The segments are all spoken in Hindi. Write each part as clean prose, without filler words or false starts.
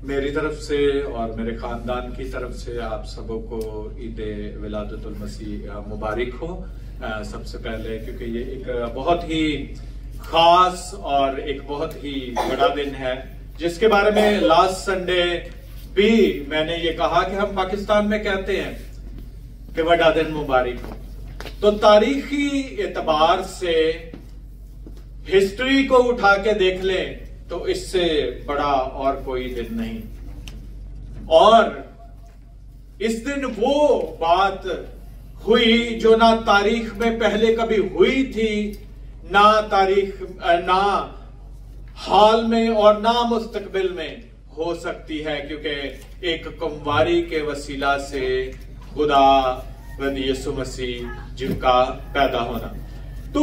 मेरी तरफ से और मेरे खानदान की तरफ से आप सबों को ईद विलादतुल मसीह मुबारक हो। सबसे पहले क्योंकि ये एक बहुत ही खास और एक बहुत ही बड़ा दिन है, जिसके बारे में लास्ट संडे भी मैंने ये कहा कि हम पाकिस्तान में कहते हैं कि बड़ा दिन मुबारक हो। तो तारीखी एतबार से हिस्ट्री को उठा के देख लें तो इससे बड़ा और कोई दिन नहीं। और इस दिन वो बात हुई जो ना तारीख में पहले कभी हुई थी, ना हाल में और ना मुस्तकबिल में हो सकती है, क्योंकि एक कुंवारी के वसीला से खुदा यीशु मसीह जिनका पैदा होना। तो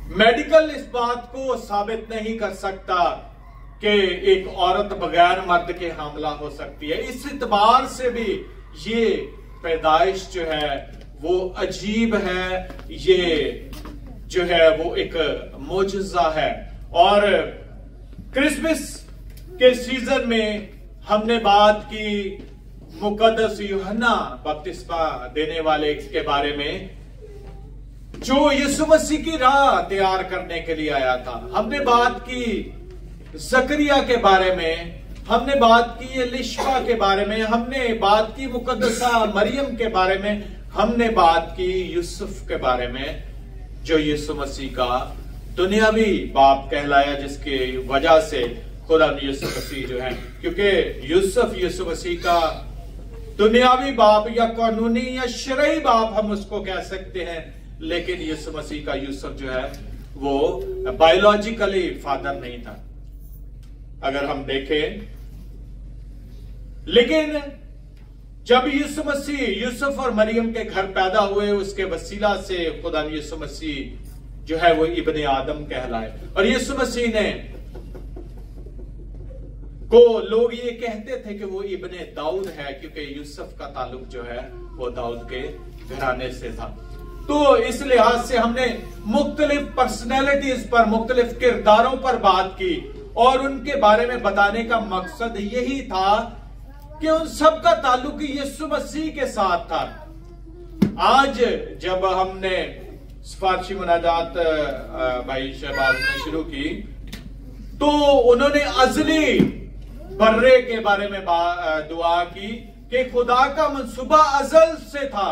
मेडिकल इस बात को साबित नहीं कर सकता कि एक औरत बगैर मर्द के हामला हो सकती है। इस इतबार से भी ये पैदाइश जो है वो अजीब है, ये जो है वो एक मोजज़ा है। और क्रिसमस के सीजन में हमने बात की मुकद्दस यूहन्ना बपतिस्मा देने वाले के बारे में, जो यीशु मसीह की राह तैयार करने के लिए आया था। हमने बात की जकरिया के बारे में, हमने बात की एलिशबा के बारे में, हमने बात की मुकद्दसा मरियम के बारे में, हमने बात की यूसुफ के बारे में, जो यीशु मसीह का दुनियावी बाप कहलाया, जिसके वजह से खुदा यीशु मसीह जो है, क्योंकि यूसुफ यीशु मसीह का दुनियावी बाप या कानूनी या शरई बाप हम उसको कह सकते हैं, लेकिन यीशु मसीह का यूसुफ जो है वो बायोलॉजिकली फादर नहीं था अगर हम देखें। लेकिन जब यीशु मसीह यूसुफ और मरियम के घर पैदा हुए, उसके वसीला से खुदा यीशु मसीह जो है वो इब्ने आदम कहलाए। और यीशु मसीह ने को लोग ये कहते थे कि वो इब्ने दाऊद है, क्योंकि यूसुफ का ताल्लुक जो है वो दाऊद के घराने से था। तो इस लिहाज से हमने मुख्तलिफ पर्सनैलिटीज पर, मुख्तलिफ किरदारों पर बात की, और उनके बारे में बताने का मकसद यही था कि उन सब का ताल्लुक यीशु मसीह के साथ था। आज जब हमने सिफारिशी मुनाजात भाई शहबाज ने शुरू की, तो उन्होंने अजली बर्रे के बारे में दुआ की कि खुदा का मंसूबा अजल से था।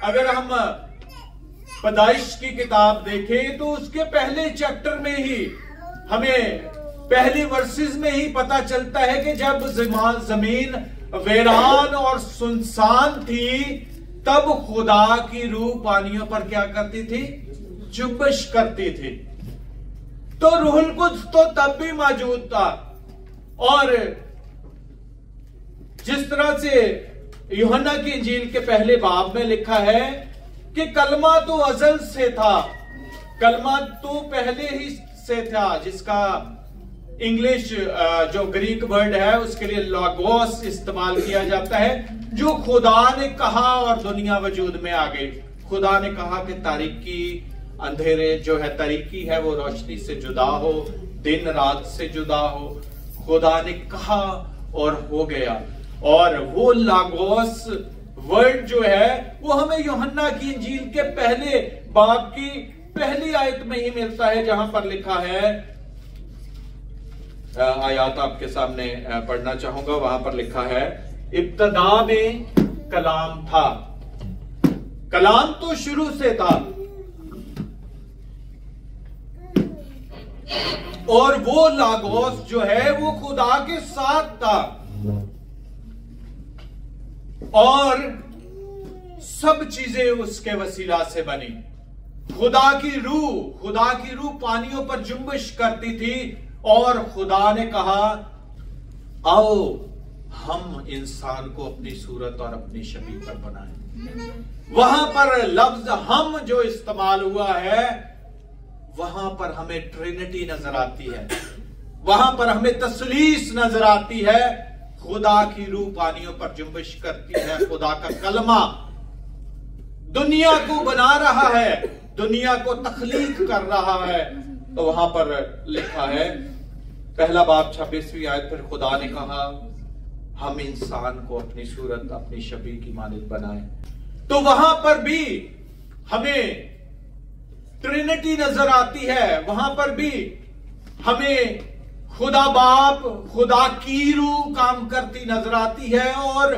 अगर हम पैदाइश की किताब देखें तो उसके पहले चैप्टर में ही हमें पहली वर्सेस में ही पता चलता है कि जब जमीन वीरान और सुनसान थी, तब खुदा की रूह पानियों पर क्या करती थी? जुम्बिश करती थी। तो रूहुल कुद्स तो तब भी मौजूद था। और जिस तरह से यूहन्ना की इंजील के पहले बाब में लिखा है कि कलमा तो अजल से था, कलमा तो पहले ही से था, जिसका इंग्लिश जो ग्रीक वर्ड है उसके लिए लॉगोस इस्तेमाल किया जाता है, जो खुदा ने कहा और दुनिया वजूद में आ गई। खुदा ने कहा कि तारीकी अंधेरे जो है, तारीकी है वो रोशनी से जुदा हो, दिन रात से जुदा हो। खुदा ने कहा और हो गया। और वो लागोस वर्ड जो है वो हमें यूहन्ना की इंजील के पहले बाब की पहली आयत में ही मिलता है, जहां पर लिखा है, आयत आपके सामने पढ़ना चाहूंगा। वहां पर लिखा है, इब्तदा में कलाम था, कलाम तो शुरू से था, और वो लागोस जो है वो खुदा के साथ था, और सब चीजें उसके वसीला से बनी। खुदा की रूह पानियों पर जुम्बिश करती थी, और खुदा ने कहा, आओ हम इंसान को अपनी सूरत और अपनी शबीह पर बनाएं। वहां पर लफ्ज हम जो इस्तेमाल हुआ है, वहां पर हमें ट्रिनिटी नजर आती है, वहां पर हमें तसलीस नजर आती है। खुदा की रूह पानियों पर जुम्बिश करती है, खुदा का कलमा दुनिया को बना रहा है, दुनिया को तख्लीक कर रहा है। तो वहां पर लिखा है पहला बाब 26वीं आयत, फिर खुदा ने कहा हम इंसान को अपनी सूरत अपनी शबीह की मानित बनाए। तो वहां पर भी हमें ट्रिनिटी नजर आती है, वहां पर भी हमें खुदा बाप, खुदा की रूह काम करती नजर आती है। और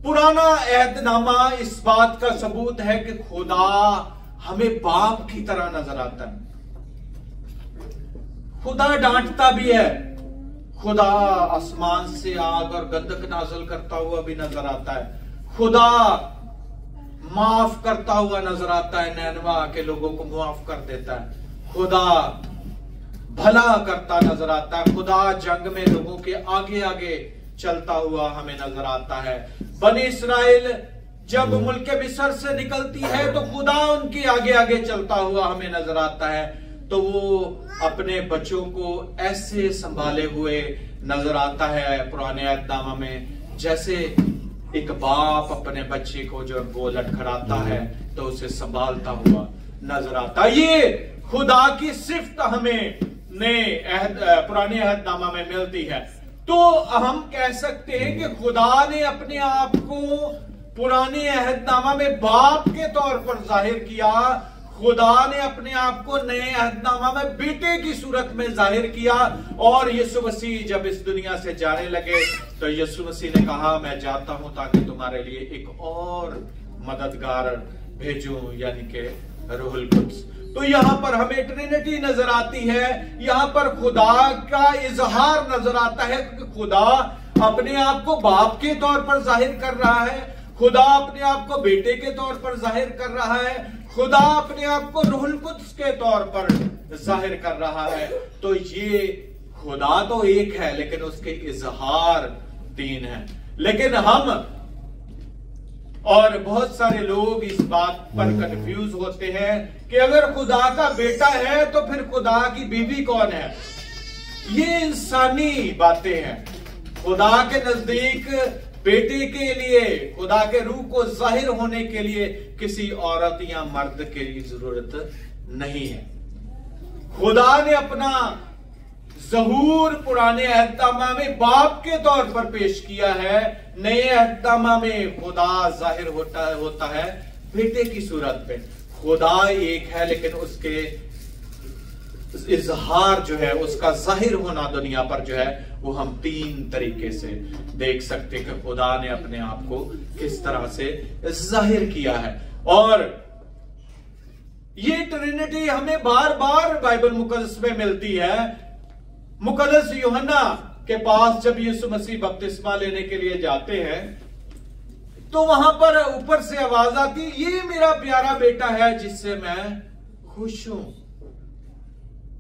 पुराना अहदनामा इस बात का सबूत है कि खुदा हमें बाप की तरह नजर आता है। खुदा डांटता भी है, खुदा आसमान से आग और गंधक नाज़िल करता हुआ भी नजर आता है, खुदा माफ करता हुआ नजर आता है, नैनवा के लोगों को माफ कर देता है, खुदा भला करता नजर आता है, खुदा जंग में लोगों के आगे आगे चलता हुआ हमें नजर आता है। बनी इस्राएल जब मुल्क मिस्र से निकलती है तो खुदा उनके आगे आगे चलता हुआ हमें नजर आता है। तो वो अपने बच्चों को ऐसे संभाले हुए नजर आता है पुराने अहदनामा में, जैसे एक बाप अपने बच्चे को जब वो लड़खड़ाता है तो उसे संभालता हुआ नजर आता है। ये खुदा की सिफ्त हमें पुराने अहदनामा में मिलती है। तो हम कह सकते हैं कि खुदा ने अपने आप को पुराने अहदनामा में बाप के तौर पर जाहिर किया, खुदा ने अपने आप को नए अहदनामा में बेटे की सूरत में जाहिर किया। और यीशु मसीह जब इस दुनिया से जाने लगे तो यीशु मसीह ने कहा मैं जाता हूं ताकि तुम्हारे लिए एक और मददगार भेजूं, यानी कि रूहुल कुद्स। तो यहां पर हमें ट्रिनिटी नजर आती है, यहां पर खुदा का इजहार नजर आता है कि खुदा अपने आप को बाप के तौर पर जाहिर कर रहा है, खुदा अपने आप को बेटे के तौर पर जाहिर कर रहा है, खुदा अपने आप को रूहुल कुद्स के तौर पर जाहिर कर रहा है। तो ये खुदा तो एक है लेकिन उसके इजहार तीन हैं। लेकिन हम और बहुत सारे लोग इस बात पर कंफ्यूज होते हैं कि अगर खुदा का बेटा है तो फिर खुदा की बीवी कौन है। ये इंसानी बातें हैं। खुदा के नजदीक बेटे के लिए, खुदा के रूह को जाहिर होने के लिए किसी औरत या मर्द की जरूरत नहीं है। खुदा ने अपना ज़हूर पुराने अहदनामा में बाप के तौर पर पेश किया है, नए अहदनामा में खुदा जाहिर होता है बेटे की सूरत पे। खुदा एक है लेकिन उसके इजहार जो है, उसका जाहिर होना दुनिया पर जो है वो हम तीन तरीके से देख सकते कि खुदा ने अपने आप को किस तरह से जाहिर किया है। और ये ट्रिनिटी हमें बार बार बाइबल मुकद्दस में मिलती है। मुकद्दस यूहन्ना के पास जब यीशु मसीह बपतिस्मा लेने के लिए जाते हैं तो वहां पर ऊपर से आवाज आती, ये मेरा प्यारा बेटा है जिससे मैं खुश हूं।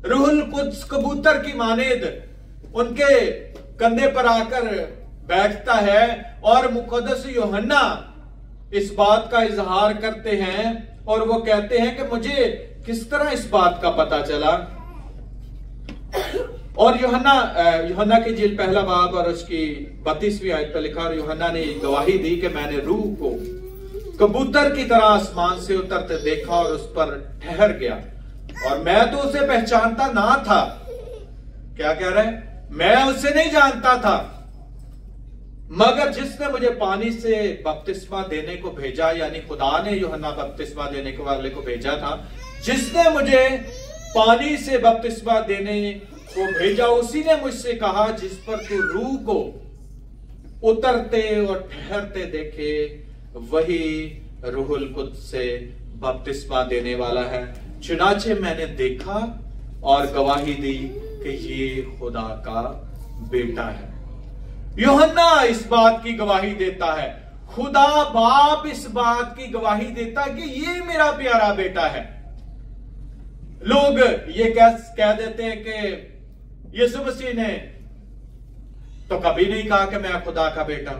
रूहुल कुद्स कबूतर की मानेद उनके कंधे पर आकर बैठता है और मुकद्दस यूहन्ना इस बात का इजहार करते हैं और वो कहते हैं कि मुझे किस तरह इस बात का पता चला। और यूहन्ना की इंजील पहला बाब और उसकी 32वीं आयत पर लिखा, और यूहन्ना ने गवाही दी कि मैंने रूह को कबूतर की तरह आसमान से उतरते देखा और उस पर ठहर गया, और मैं तो उसे पहचानता ना था। क्या कह रहे हैं? मैं उसे नहीं जानता था, मगर जिसने मुझे पानी से बपतिस्मा देने को भेजा, यानी खुदा ने यूहन्ना बपतिस्मा देने के वाले को भेजा था, जिसने मुझे पानी से बपतिस्मा देने को भेजा, उसी ने मुझसे कहा जिस पर तू रूह को उतरते और ठहरते देखे वही रूहुल कुद्स से बपतिस्मा देने वाला है। चुनाचे मैंने देखा और गवाही दी कि ये खुदा का बेटा है। यूहन्ना इस बात की गवाही देता है, खुदा बाप इस बात की गवाही देता है कि ये मेरा प्यारा बेटा है। लोग ये कह देते हैं कि यीशु मसीह ने तो कभी नहीं कहा कि मैं खुदा का बेटा,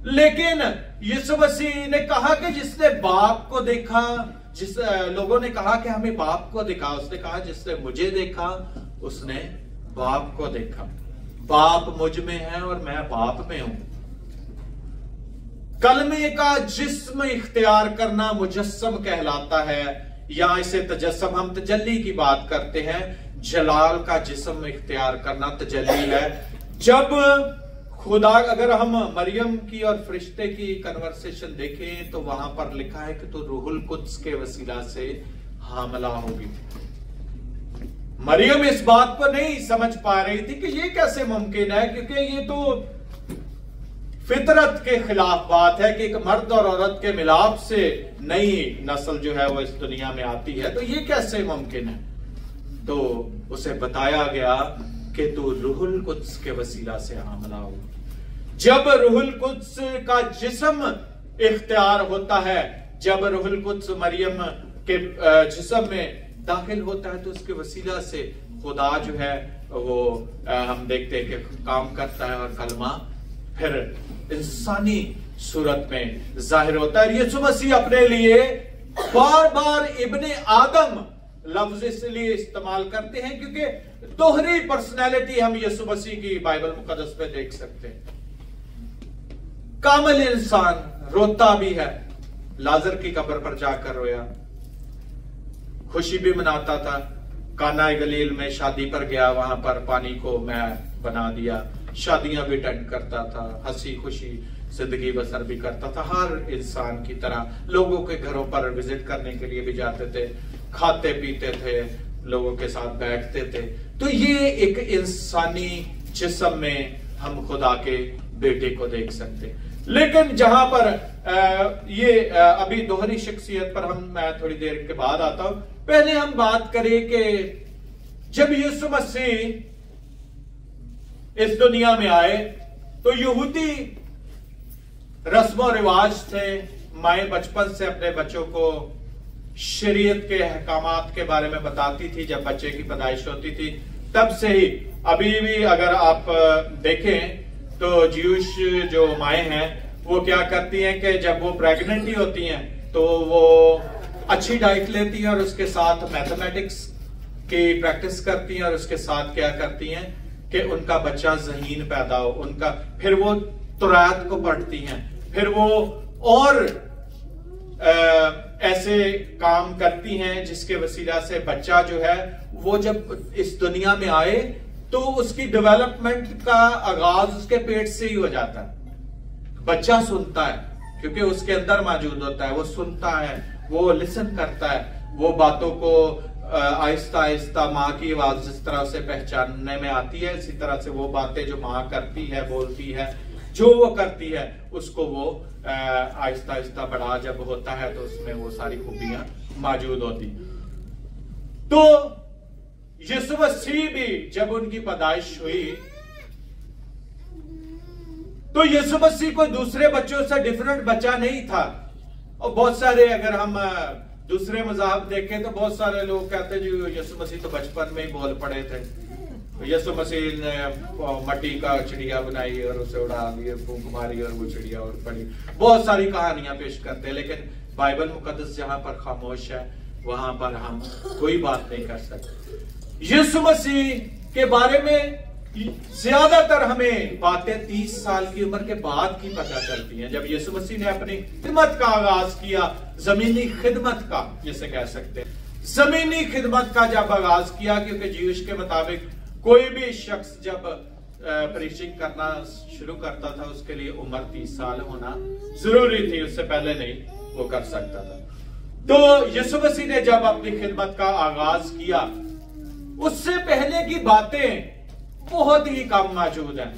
लेकिन यीशु मसीह ने कहा कि जिसने बाप को देखा, जिस लोगों ने कहा कि हमें बाप को दिखा, उसने कहा जिसने मुझे देखा उसने बाप को देखा। बाप मुझ में है और मैं बाप में हूं। कलमे का जिस्म इख्तियार करना मुजस्सम कहलाता है, या इसे तजस्सम, हम तजल्ली की बात करते हैं। जलाल का जिस्म इख्तियार करना तजल्ली है। जब खुदा, अगर हम मरियम की और फरिश्ते की कन्वर्सेशन देखें तो वहां पर लिखा है कि तो रूहुल कुद्स के वसीला से हामला होगी। मरियम इस बात को नहीं समझ पा रही थी कि ये कैसे मुमकिन है, क्योंकि ये तो फितरत के खिलाफ बात है कि एक मर्द और औरत के मिलाप से नई नस्ल जो है वो इस दुनिया में आती है, तो ये कैसे मुमकिन है। तो उसे बताया गया कि तू रूहुल कुद्स के वसीला से हामला हो। जब रूहुल कुद्स का जिस्म इख्तियार होता है, जब रूहुल कुद्स मरियम के जिस्म में दाखिल होता है, तो उसके वसीला से खुदा जो है वो हम देखते हैं कि काम करता है और कलमा फिर इंसानी सूरत में जाहिर होता है। यीशु मसीह अपने लिए बार बार इब्ने आदम लफ्ज इसलिए इस्तेमाल करते हैं क्योंकि दोहरी पर्सनैलिटी हम यीशु मसीह की बाइबल मुकद्दस में देख सकते हैं। कामिल इंसान, रोता भी है, लाजर की कब्र पर जाकर रोया, खुशी भी मनाता था, काना गलील में शादी पर गया, वहां पर पानी को मैं बना दिया, शादियां भी अटेंड करता था, हंसी खुशी जिंदगी बसर भी करता था, हर इंसान की तरह लोगों के घरों पर विजिट करने के लिए भी जाते थे, खाते पीते थे, लोगों के साथ बैठते थे। तो ये एक इंसानी जिस्म में हम खुदा के बेटे को देख सकते। लेकिन जहां पर अभी दोहरी शख्सियत पर मैं थोड़ी देर के बाद आता हूं, पहले हम बात करें कि जब यीशु मसीह इस दुनिया में आए तो यहूदी रस्मों रिवाज थे, माएं बचपन से अपने बच्चों को शरीयत के अहकामात के बारे में बताती थी। जब बच्चे की पैदाइश होती थी तब से ही, अभी भी अगर आप देखें तो ज्यूश जो माएं हैं वो क्या करती हैं कि जब वो प्रेग्नेंट ही होती हैं तो वो अच्छी डाइट लेती हैं और उसके साथ मैथमेटिक्स की प्रैक्टिस करती हैं और उसके साथ क्या करती हैं कि उनका बच्चा ज़हीन पैदा हो, उनका फिर वो तुरात को पढ़ती हैं, फिर वो और ऐसे काम करती हैं जिसके वसीला से बच्चा जो है वो जब इस दुनिया में आए तो उसकी डेवलपमेंट का आगाज उसके पेट से ही हो जाता है। बच्चा सुनता है क्योंकि उसके अंदर मौजूद होता है, वो सुनता है, वो लिसन करता है, वो बातों को आहिस्ता आहिस्ता माँ की आवाज जिस तरह से पहचानने में आती है, इसी तरह से वो बातें जो माँ करती है, बोलती है, जो वो करती है, उसको वो आहिस्ता आहिस्ता बड़ा जब होता है तो उसमें वो सारी खूबियां मौजूद होती। तो यीशु मसीह भी जब उनकी पैदाइश हुई तो यीशु मसीह कोई दूसरे बच्चों से डिफरेंट बच्चा नहीं था। और बहुत सारे, अगर हम दूसरे मज़हब देखें तो बहुत सारे लोग कहते हैं जी यीशु मसीह तो बचपन में ही बोल पड़े थे, यीशु मसीह ने मट्टी का चिड़िया बनाई और उसे उड़ा दिया, फूंक मारी और वो चिड़िया और पड़ी। बहुत सारी कहानियां पेश करते हैं, लेकिन बाइबल मुकद्दस जहां पर खामोश है वहां पर हम कोई बात नहीं कर सकते। यीशु मसीह के बारे में ज्यादातर हमें बातें 30 साल की उम्र के बाद की पता चलती हैं, जब यीशु मसीह ने अपनी खिदमत का आगाज किया, जमीनी खिदमत का जिसे कह सकते हैं, जमीनी खिदमत का जब आगाज किया, क्योंकि जीविश के मुताबिक कोई भी शख्स जब प्रीचिंग करना शुरू करता था उसके लिए उम्र 30 साल होना जरूरी थी, उससे पहले नहीं वो कर सकता था। तो यीशु मसीह ने जब अपनी खिदमत का आगाज किया, उससे पहले की बातें बहुत ही कम मौजूद हैं।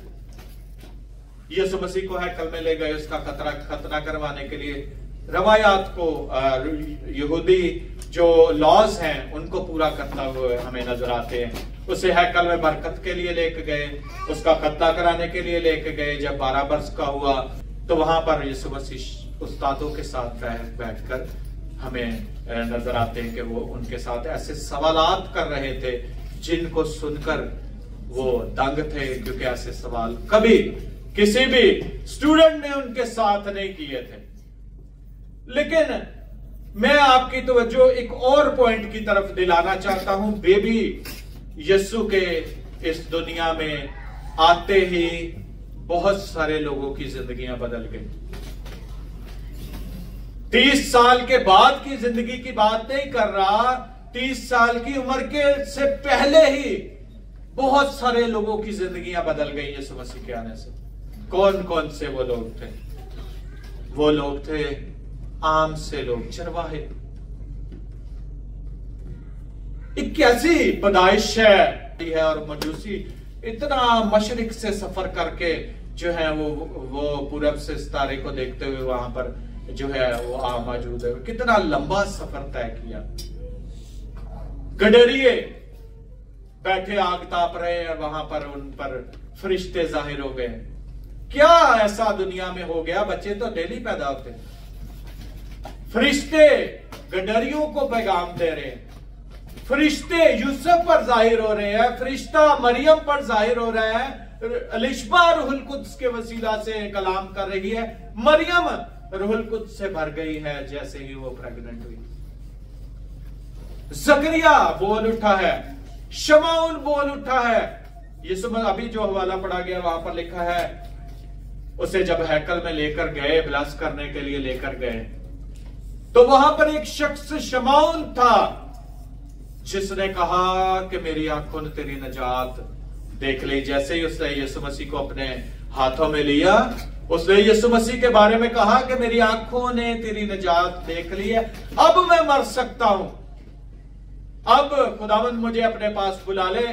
यीशु मसीह को हैकल में ले गए उसका खतना करवाने के लिए, रवायात को यहूदी जो लॉज हैं उनको पूरा करता हुए हमें नजर आते हैं। उसे हैकल में बरकत के लिए लेके गए, उसका खतना कराने के लिए लेके गए। जब 12 वर्ष का हुआ तो वहां पर यीशु मसीह उस्तादों के साथ बैठकर हमें नजर आते हैं कि वो उनके साथ ऐसे सवालात कर रहे थे जिनको सुनकर वो दंग थे, क्योंकि ऐसे सवाल कभी किसी भी स्टूडेंट ने उनके साथ नहीं किए थे। लेकिन मैं आपकी तवज्जो एक और पॉइंट की तरफ दिलाना चाहता हूं। बेबी यीशु के इस दुनिया में आते ही बहुत सारे लोगों की जिंदगियां बदल गई। 30 साल के बाद की जिंदगी की बात नहीं कर रहा, 30 साल की उम्र के से पहले ही बहुत सारे लोगों की जिंदगियां बदल गई यीशु मसीह के आने से। कौन कौन से वो लोग थे? वो लोग थे आम से लोग, चरवाहे। एक कैसी पैदाइश है और मजूसी इतना मशरिक से सफर करके जो है वो पूरब से सितारे को देखते हुए वहां पर जो है वो मौजूद है। कितना लंबा सफर तय किया। गडरिए बैठे आग ताप रहे और वहां पर उन पर फरिश्ते जाहिर हो गए। क्या ऐसा दुनिया में हो गया? बच्चे तो डेली पैदा होते हैं। फरिश्ते गडरियों को पैगाम दे रहे हैं। फरिश्ते यूसुफ पर जाहिर हो रहे हैं। फरिश्ता मरियम पर जाहिर हो रहा है। अलिशबा रूहुल कुद्स के वसीला से कलाम कर रही है। मरियम रूहुल कुद्स से भर गई है जैसे ही वो प्रेग्नेंट हुई। जकरिया बोल उठा है। शमाउल बोल उठा है। यीशु अभी जो हवाला पढ़ा गया वहां पर लिखा है, उसे जब हैकल में लेकर गए, ब्लस करने के लिए लेकर गए, तो वहां पर एक शख्स शमाउल था जिसने कहा कि मेरी आंखों ने तेरी नजात देख ली। जैसे ही उसने यीशु मसीह को अपने हाथों में लिया, उसने यीशु मसीह के बारे में कहा कि मेरी आंखों ने तेरी नजात देख ली है, अब मैं मर सकता हूं, अब खुदावंद मुझे अपने पास बुला ले।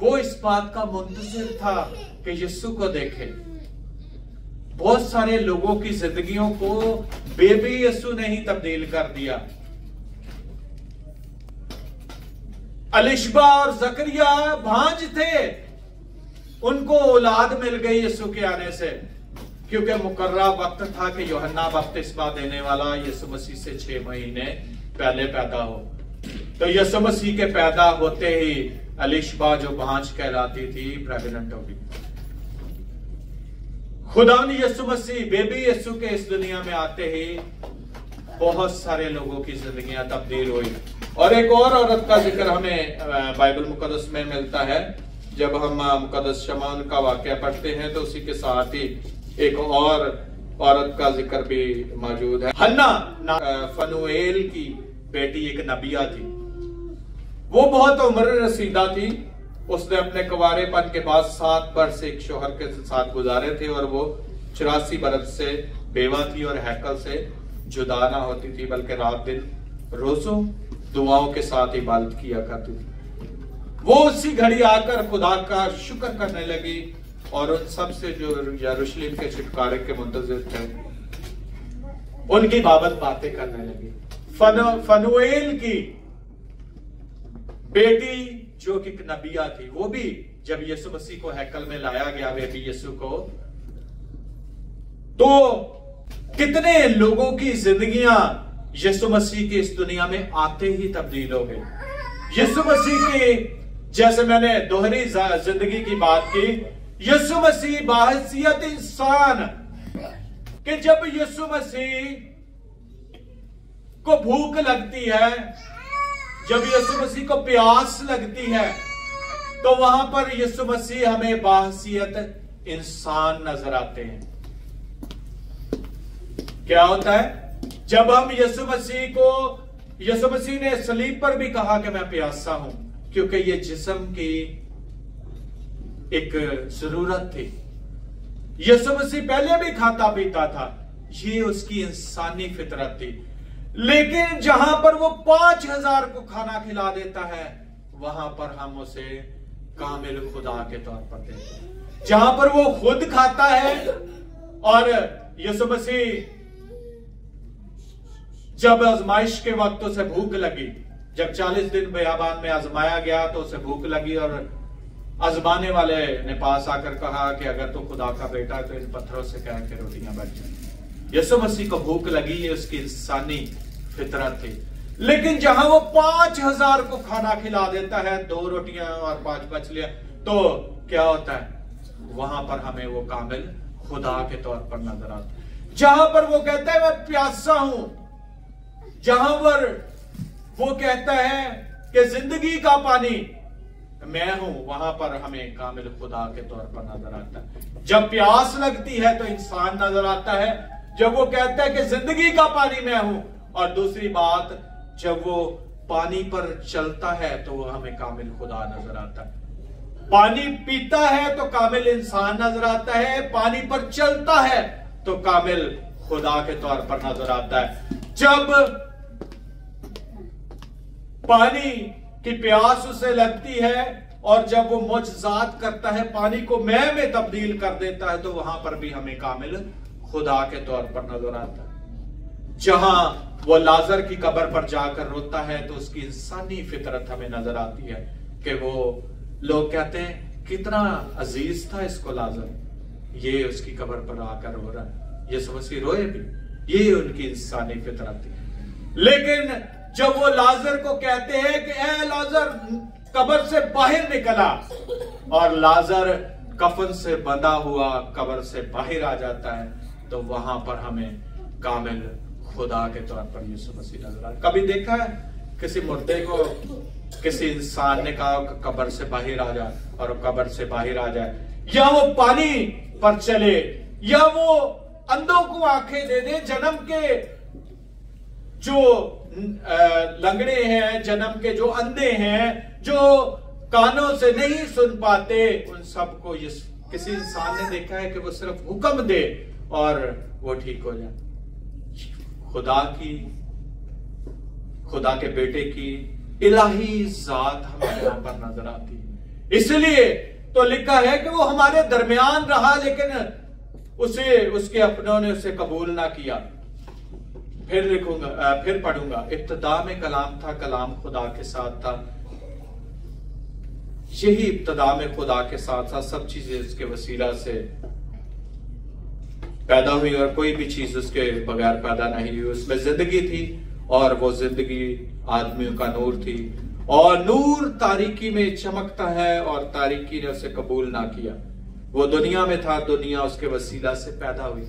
वो इस बात का मुंतजिर था कि यीशु को देखे। बहुत सारे लोगों की जिंदगियों को बेबी यीशु ने ही तब्दील कर दिया। अलिशबा और जकरिया भांज थे, उनको औलाद मिल गई यीशु के आने से, क्योंकि मुकर्रा वक्त था कि यूहन्ना बपतिस्मा देने वाला यीशु मसीह से 6 महीने पहले पैदा हो। तो यीशु मसीह के पैदा होते ही अलिशबा जो भांज कहलाती थी प्रेग्नेंट हो गई। खुदा ने यीशु मसीह बेबी यीशु के इस दुनिया में आते ही बहुत सारे लोगों की जिंदगियां तब्दील हुई। और एक और औरत का जिक्र हमें बाइबल मुकद्दस में मिलता है। जब हम मुकद्दस शमौन का वाकया पढ़ते हैं तो उसी के साथ ही एक और औरत का जिक्र भी मौजूद है। हन्ना फनुएल की बेटी एक नबिया थी। वो बहुत उम्र रसीदा थी। उसने अपने कुंवारेपन के बाद 7 वर्ष एक शोहर के साथ गुजारे थे और वो 84 बरस से बेवा थी और हैकल से जुदा ना होती थी, बल्कि रात दिन रोजों दुआओं के साथ इबादत किया करती थी। वो उसी घड़ी आकर खुदा का शुक्र करने लगी और उन सब से जो यरूशलेम के छुटकारे के मुंतजिर थे उनकी बाबत बातें करने लगी। फनुएल की बेटी जो कि नबिया थी, वो भी जब यीशु मसीह को हैकल में लाया गया बेबी यीशु को, तो कितने लोगों की जिंदगियां यीशु मसीह की इस दुनिया में आते ही तब्दील हो गई। यीशु मसीह की, जैसे मैंने दोहरी जिंदगी की बात की, यीशु मसीह बाहसियत इंसान कि जब यीशु मसीह को भूख लगती है, जब यीशु मसीह को प्यास लगती है, तो वहां पर यीशु मसीह हमें बाहसियत इंसान नजर आते हैं। क्या होता है? जब हम यीशु मसीह ने सलीब पर भी कहा कि मैं प्यासा हूं, क्योंकि ये जिस्म की एक जरूरत थी। यीशु मसीह पहले भी खाता पीता था, ये उसकी इंसानी फितरत थी। लेकिन जहां पर वो 5000 को खाना खिला देता है, वहां पर हम उसे कामिल खुदा के तौर पर देते हैं। जहां पर वो खुद खाता है, और यीशु मसीह जब आजमाइश के वक्त उसे भूख लगी, जब 40 दिन बियाबान में आजमाया गया तो उसे भूख लगी और आजमाने वाले ने पास आकर कहा कि अगर तू खुदा का बेटा है तो इन पत्थरों से कह के रोटियां बन जाए। यीशु मसीह को भूख लगी, ये उसकी इंसानी फितरत थी। लेकिन जहां वो 5000 को खाना खिला देता है, 2 रोटियां और 5 मछलियां, तो क्या होता है? वहां पर हमें वो कामिल खुदा के तौर पर नजर आता है। जहां पर वो कहता है मैं प्यासा हूं, जहां पर वो कहता है कि जिंदगी का पानी मैं हूं, वहां पर हमें कामिल खुदा के तौर पर नजर आता है। जब प्यास लगती है तो इंसान नजर आता है, जब वो कहता है कि जिंदगी का पानी मैं हूं। और दूसरी बात, जब वो पानी पर चलता है तो वो हमें कामिल खुदा नजर आता है। पानी पीता है तो कामिल इंसान नजर आता है, पानी पर चलता है तो कामिल खुदा के तौर पर नजर आता है। जब पानी की प्यास उसे लगती है और जब वो मुजज़ात करता है, पानी को मैं में तब्दील कर देता है, तो वहां पर भी हमें कामिल खुदा के तौर पर नजर आता है। जहां वो लाजर की कब्र पर जाकर रोता है तो उसकी इंसानी फितरत हमें नजर आती है कि वो लोग कहते हैं कितना अजीज था इसको लाजर, ये उसकी कब्र पर आकर रो रहा है, यीशु मसीह रोए भी, ये उनकी इंसानी फितरत थी। लेकिन जब वो लाजर को कहते हैं कि ए लाजर कब्र से बाहर निकला, और लाजर कफन से बंधा हुआ कब्र से बाहर आ जाता है, तो वहां पर हमें कामिल खुदा के तौर पर यीशु मसीह नजर आता। कभी देखा है किसी मुर्दे को किसी इंसान ने कहा कब्र से बाहर आ जाए, और कब्र से बाहर आ जाए, या वो पानी पर चले, या वो अंधों को आंखें दे दे, जन्म के जो लंगड़े हैं, जन्म के जो अंधे हैं, जो कानों से नहीं सुन पाते, उन सबको किसी इंसान ने देखा है कि वो सिर्फ हुक्म दे और वो ठीक हो जाए। खुदा के बेटे की इलाही जात हमें यहां पर नजर आती है। इसलिए तो लिखा है कि वो हमारे दरमियान रहा, लेकिन उसके अपनों ने उसे कबूल ना किया। फिर पढ़ूंगा, इब्तिदा में कलाम था, कलाम खुदा के साथ था। यही इब्तिदा में खुदा के साथ साथ सब चीजें उसके वसीला से पैदा हुई, और कोई भी चीज उसके बगैर पैदा नहीं हुई। उसमें जिंदगी थी, और वो जिंदगी आदमियों का नूर थी, और नूर तारीकी में चमकता है, और तारीकी ने उसे कबूल ना किया। वो दुनिया में था, दुनिया उसके वसीला से पैदा हुई।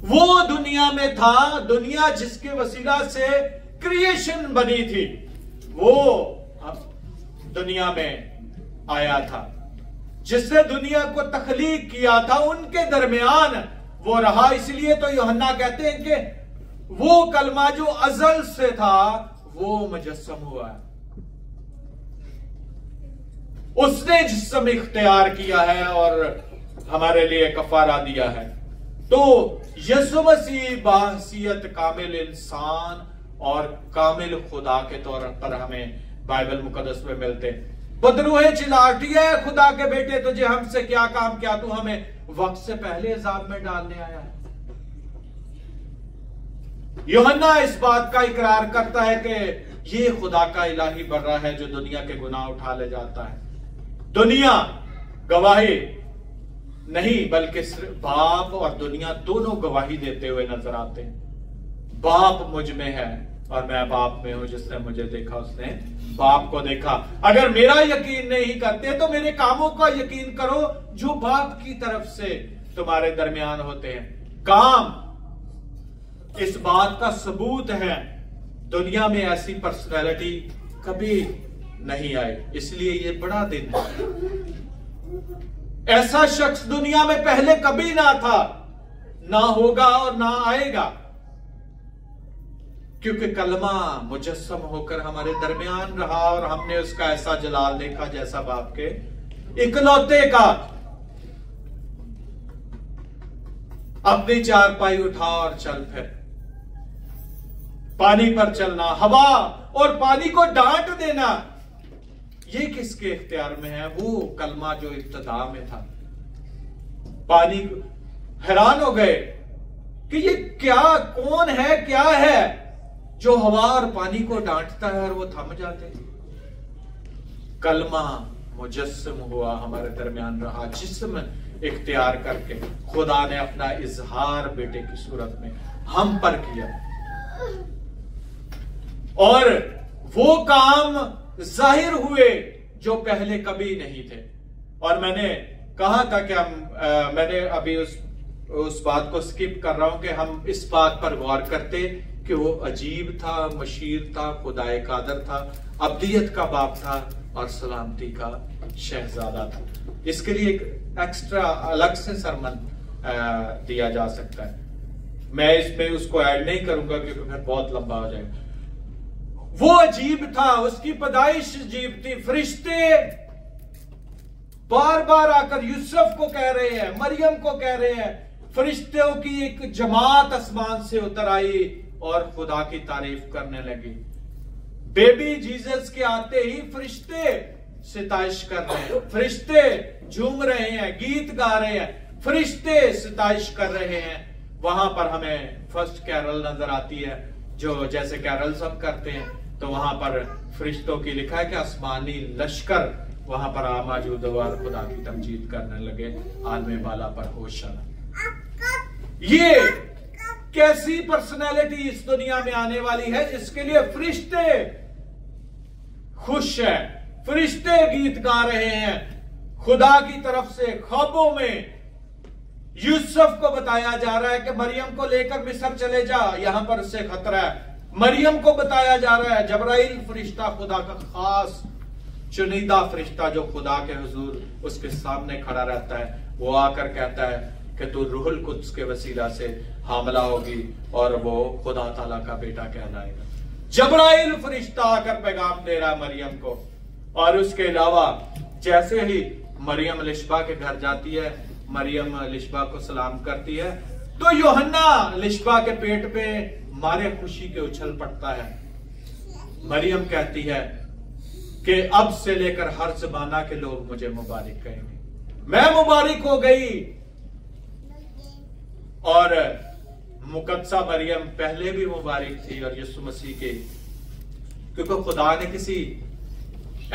वो दुनिया में था, दुनिया जिसके वसीला से क्रिएशन बनी थी, वो दुनिया में आया था। जिसने दुनिया को तख्लीक किया था, उनके दरमियान वो रहा। इसलिए तो यूहन्ना कहते हैं कि वो कलमा जो अजल से था वो मुजस्सम हुआ है, उसने जिस्म इख्तियार किया है और हमारे लिए कफारा दिया है। तो यीशु मसीह बाहसियत कामिल इंसान और कामिल खुदा के तौर पर हमें बाइबल मुकद्दस में मिलते हैं। बदरूहे चिल्लाती है, खुदा के बेटे तुझे हमसे क्या काम, क्या तू हमें वक्त से पहले अजाब में डालने आया है। यूहन्ना इस बात का इकरार करता है कि ये खुदा का इलाही बर्रा है जो दुनिया के गुनाह उठा ले जाता है। दुनिया गवाही नहीं, बल्कि सिर्फ बाप और दुनिया दोनों गवाही देते हुए नजर आते हैं। बाप मुझ में है और मैं बाप में हूं, जिसने मुझे देखा उसने बाप को देखा। अगर मेरा यकीन नहीं करते तो मेरे कामों का यकीन करो जो बाप की तरफ से तुम्हारे दरमियान होते हैं। काम इस बात का सबूत है, दुनिया में ऐसी पर्सनैलिटी कभी नहीं आई, इसलिए ये बड़ा दिन है। ऐसा शख्स दुनिया में पहले कभी ना था, ना होगा और ना आएगा, क्योंकि कलमा मुजस्सम होकर हमारे दरमियान रहा और हमने उसका ऐसा जलाल देखा जैसा बाप के इकलौते का। अपनी चारपाई उठा और चल फिर, पानी पर चलना, हवा और पानी को डांट देना, ये किसके इख्तियार में है? वो कलमा जो इब्तिदा में था। पानी हैरान हो गए कि ये क्या, कौन है, क्या है जो हवा और पानी को डांटता है और वो थम जाते। कलमा मुजस्सम हुआ, हमारे दरमियान रहा, जिस्म इख्तियार करके खुदा ने अपना इजहार बेटे की सूरत में हम पर किया, और वो काम जाहिर हुए जो पहले कभी नहीं थे। और मैंने कहा था कि मैंने अभी उस बात को स्किप कर रहा हूं कि हम इस बात पर गौर करते कि वो अजीब था, मशीर था, खुदाए कादर था, अब्दियत का बाप था और सलामती का शहजादा था। इसके लिए एक एक्स्ट्रा अलग से सरमन दिया जा सकता है। मैं इसमें उसको ऐड नहीं करूंगा क्योंकि फिर बहुत लंबा हो जाएगा। वो अजीब था, उसकी पैदाइश अजीब थी। फरिश्ते बार बार आकर यूसुफ को कह रहे हैं, मरियम को कह रहे हैं। फरिश्तों की एक जमात आसमान से उतर आई और खुदा की तारीफ करने लगी। बेबी जीसस के आते ही फरिश्ते सिताइश कर रहे हैं, फरिश्ते झूम रहे हैं, गीत गा रहे हैं, फरिश्ते सिताइश कर रहे हैं। वहां पर हमें फर्स्ट कैरल नजर आती है, जो जैसे कैरल सब करते हैं, तो वहां पर फरिश्तों की लिखा है कि आसमानी लश्कर वहां पर आ मौजूद हुआ और खुदा की तमजीद करने लगे, आलमे बाला पर होशाना। ये कैसी पर्सनैलिटी इस दुनिया में आने वाली है जिसके लिए फरिश्ते खुश है, फरिश्ते गीत गा रहे हैं। खुदा की तरफ से ख्वाबों में यूसुफ को बताया जा रहा है कि मरियम को लेकर मिस्र चले जा, यहां पर उससे खतरा है। मरियम को बताया जा रहा है जबराइल फरिश्ता, खुदा का खास चुनिंदा फरिश्ता जो खुदा के हुजूर उसके सामने खड़ा रहता है, वो आकर कहता है कि तू रूहुल कुद्स के वसीला से हामला होगी और वो खुदा ताला का बेटा कहलाएगा। जबराइल फरिश्ता आकर पैगाम दे रहा मरियम को। और उसके अलावा जैसे ही मरियम लिशबा के घर जाती है, मरियम लिशबा को सलाम करती है, तो यूहन्ना लिशबा के पेट पे मारे खुशी के उछल पड़ता है। मरियम कहती है कि अब से लेकर हर ज़माना के लोग मुझे मुबारक कहेंगे। मैं मुबारक हो गई। और मुकद्दसा मरियम पहले भी मुबारक थी और यीशु मसीह के, क्योंकि खुदा ने किसी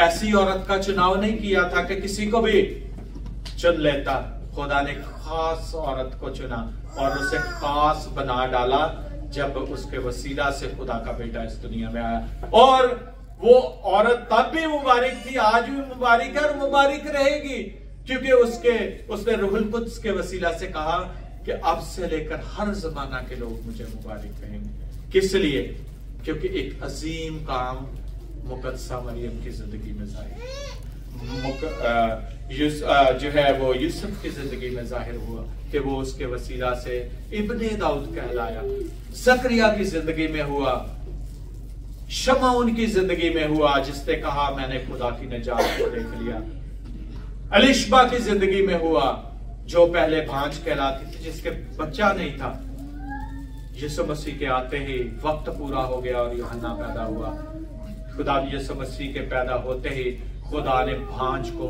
ऐसी औरत का चुनाव नहीं किया था कि किसी को भी चुन लेता। खुदा ने खास औरत को चुना और उसे खास बना डाला जब उसके वसीला से खुदा का बेटा इस दुनिया में आया। और वो औरत तब भी मुबारक थी, आज भी मुबारक है और मुबारक रहेगी, क्योंकि उसने रूहुल कुद्स के वसीला से कहा कि अब से लेकर हर जमाना के लोग मुझे मुबारक कहेंगे। किस लिए? क्योंकि एक अजीम काम मुकद्दसा मरियम की जिंदगी में जो है वो यूसुफ की जिंदगी में जाहिर हुआ कि वो उसके वसीला से इब्ने दाऊद कहलाया। जकरिया की जिंदगी में हुआ, शमऊन की जिंदगी में हुआ जिसने कहा मैंने खुदा की निजात को देख लिया। एलिशबा की जिंदगी में हुआ जो पहले भांज कहलाती थी, जिसके बच्चा नहीं था। यीशु मसीह के आते ही वक्त पूरा हो गया और यूहन्ना पैदा हुआ। खुदा यीशु मसीह के पैदा होते ही खुदा ने भांज को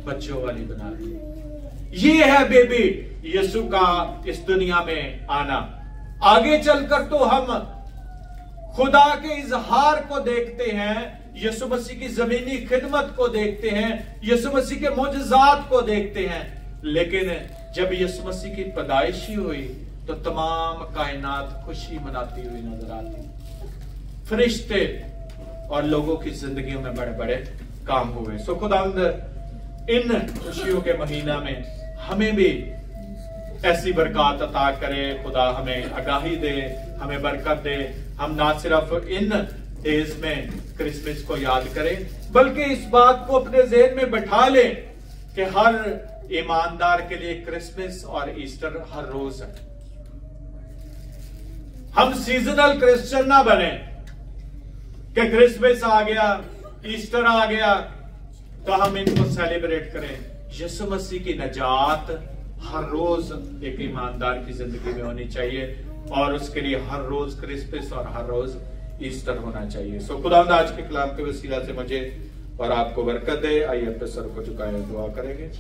बच्चों वाली बना दी। ये है बेबी यीशु का इस दुनिया में आना। आगे चलकर तो हम खुदा के इजहार को देखते हैं, यीशु मसीह की जमीनी खिदमत को देखते हैं, यीशु मसीह के मोजज़ात को देखते हैं। लेकिन जब यीशु मसीह की पैदाइश ही हुई तो तमाम कायनात खुशी मनाती हुई नजर आती। फरिश्ते और लोगों की जिंदगियों में बड़े बड़े काम हुए। सो खुदावंद इन खुशियों के महीना में हमें भी ऐसी बरकत अता करे। खुदा हमें आगाही दे, हमें बरकत दे। हम ना सिर्फ इन डेज में क्रिसमस को याद करें, बल्कि इस बात को अपने ज़हन में बैठा लें कि हर ईमानदार के लिए क्रिसमस और ईस्टर हर रोज है। हम सीजनल क्रिश्चियन ना बने कि क्रिसमस आ गया, ईस्टर आ गया तो हम इनको सेलिब्रेट करें। यीशु मसीह की नजात हर रोज एक ईमानदार की जिंदगी में होनी चाहिए और उसके लिए हर रोज क्रिसमस और हर रोज ईस्टर होना चाहिए। सो खुदावंद आज के कलाम के वसीला से मुझे और आपको बरकत दे। आइए अपने सर को झुकाए दुआ करेंगे।